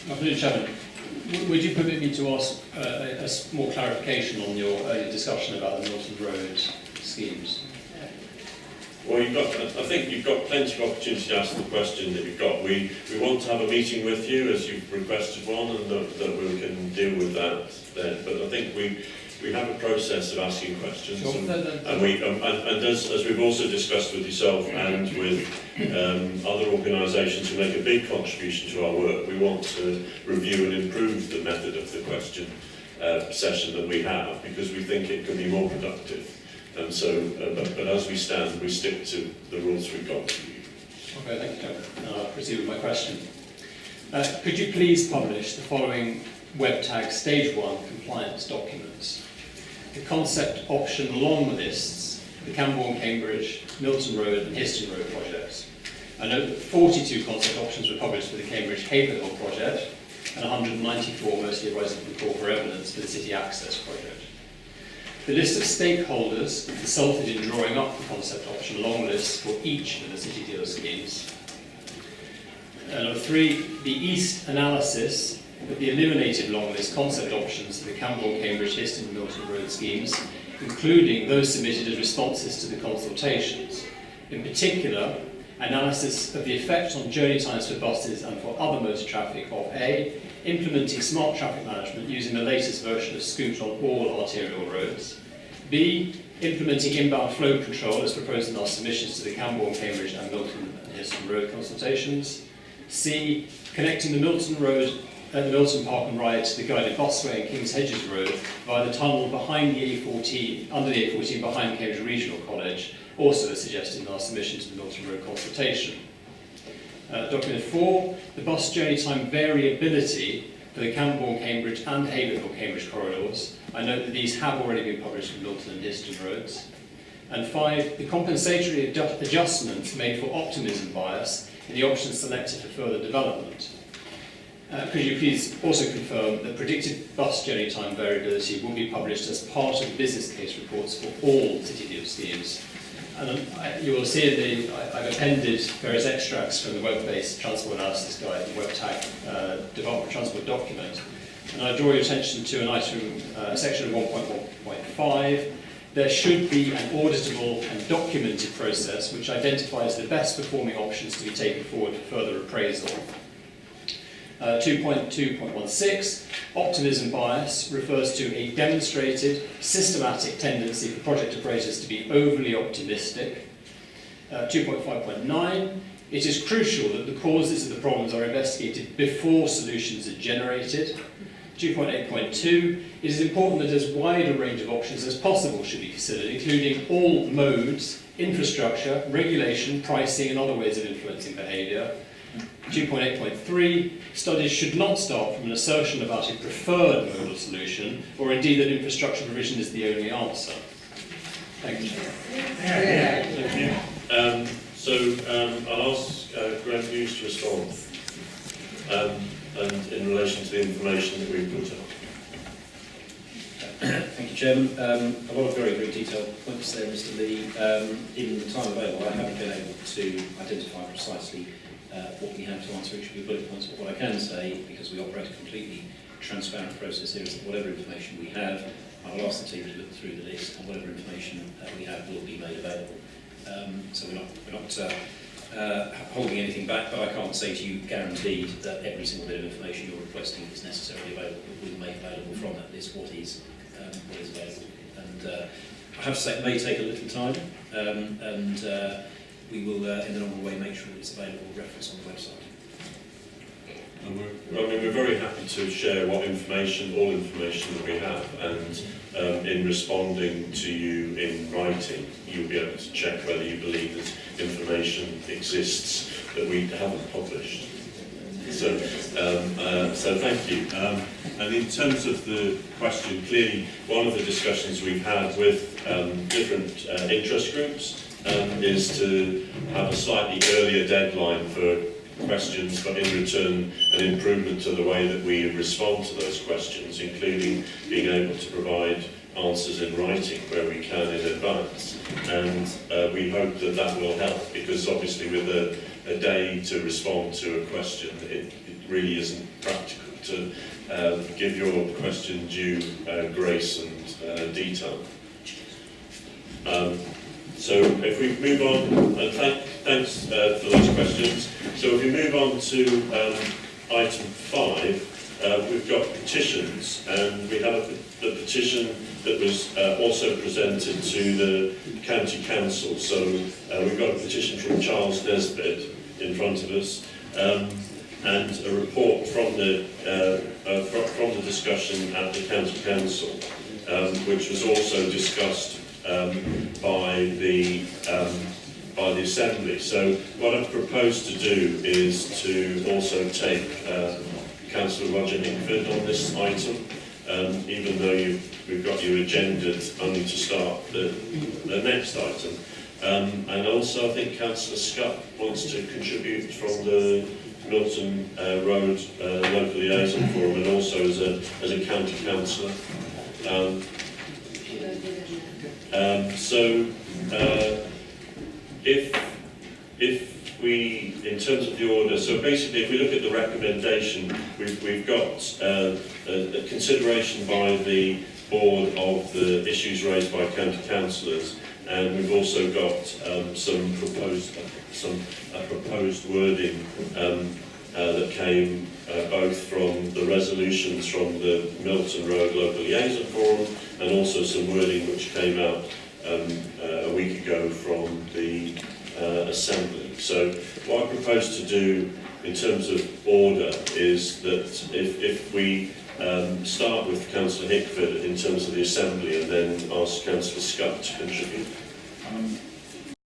Mr. Chairman, would you permit me to ask a more clarification on your earlier discussion about the Milton Road schemes? Well, I think you've got plenty of opportunity to ask the question that you've got. We want to have a meeting with you, as you've requested one, and that we can deal with that then. But I think we have a process of asking questions, sure. and as we've also discussed with yourself and with other organisations who make a big contribution to our work, we want to review and improve the method of the question session that we have, because we think it can be more productive. And so, but as we stand, we stick to the rules we've got. Okay, thank you, Chairman. I'll proceed with my question. Could you please publish the following web tag Stage 1 compliance documents? The concept option long lists, the Camborne, Cambridge, Milton Road and Histon Road projects. I note that 42 concept options were published for the Cambridge Haverhill project and 194 mostly arising from call for evidence for the City Access project. The list of stakeholders consulted in drawing up the concept option long lists for each of the City Deal schemes. Number 3, the East analysis of the eliminated long list concept options for the Camborne, Cambridge, Histon and Milton Road schemes, including those submitted as responses to the consultations. In particular, analysis of the effect on journey times for buses and for other motor traffic of A, implementing smart traffic management using the latest version of Scoot on all arterial roads. B, implementing inbound flow control as proposed in our submissions to the Camborne, Cambridge and Milton and Histon Road consultations. C, connecting the Milton Park and Ride to the guided busway and King's Hedges Road via the tunnel behind the A14, under the A14 behind Cambridge Regional College, also as suggested in our submission to the Milton Road consultation. Document 4, the bus journey time variability for the Camborne, Cambridge and Haverhill, Cambridge corridors. I note that these have already been published for Milton and Histon roads. And 5, the compensatory adjustments made for optimism bias in the options selected for further development. Could you please also confirm that predicted bus journey time variability will be published as part of the business case reports for all City Deal schemes? And you will see I've appended various extracts from the web-based transport analysis guide, the web tag Department of Transport document. And I draw your attention to an item, section 1.1.5. There should be an auditable and documented process which identifies the best performing options to be taken forward for further appraisal. 2.2.16, optimism bias refers to a demonstrated, systematic tendency for project appraisers to be overly optimistic. 2.5.9, it is crucial that the causes of the problems are investigated before solutions are generated. 2.8.2, it is important that as wide a range of options as possible should be considered, including all modes, infrastructure, regulation, pricing and other ways of influencing behaviour. 2.8.3, studies should not start from an assertion about a preferred modal solution, or indeed that infrastructure provision is the only answer. Thank you. Thank you. I'll ask Graham Hughes to respond, and in relation to the information that we've put up. Thank you, Chairman. A lot of very, very detailed points there, Mr. Leigh. In the time available, I haven't been able to identify precisely what we have to answer each of your bullet points, but what I can say, because we operate a completely transparent process here, is that whatever information we have, I will ask the team to look through the list, and whatever information we have will be made available. So we're not holding anything back, but I can't say to you guaranteed that every single bit of information you're requesting is necessarily available. We will make available from that list what is available. And I have to say it may take a little time, and we will, in the normal way, make sure it's available reference on the website. And we're very happy to share all information that we have, and in responding to you in writing, you'll be able to check whether you believe that information exists that we haven't published. So thank you. And in terms of the question, clearly one of the discussions we've had with different interest groups is to have a slightly earlier deadline for questions, but in return an improvement to the way that we respond to those questions, including being able to provide answers in writing where we can in advance. And we hope that that will help, because obviously with a day to respond to a question, really isn't practical to give your question due grace and detail. So if we move on, and thanks for those questions. So if we move on to item 5, we've got petitions, and we have the petition that was also presented to the County Council. So we've got a petition from Charles Nesbitt in front of us, and a report from the discussion at the County Council, which was also discussed by the Assembly. So what I've proposed to do is to also take Councillor Roger Hickford on this item, even though we've got you agendaed only to start the next item. And also I think Councillor Scott wants to contribute from the Milton Road Local Liaison Forum, and also as a county councillor. So if we, in terms of the order, so basically if we look at the recommendation, we've got a consideration by the board of the issues raised by county councillors, and we've also got some proposed wording that came both from the resolutions from the Milton Road Local Liaison Forum, and also some wording which came out a week ago from the Assembly. So what I propose to do in terms of order is that if we start with Councillor Hickford in terms of the Assembly, and then ask Councillor Scott to contribute.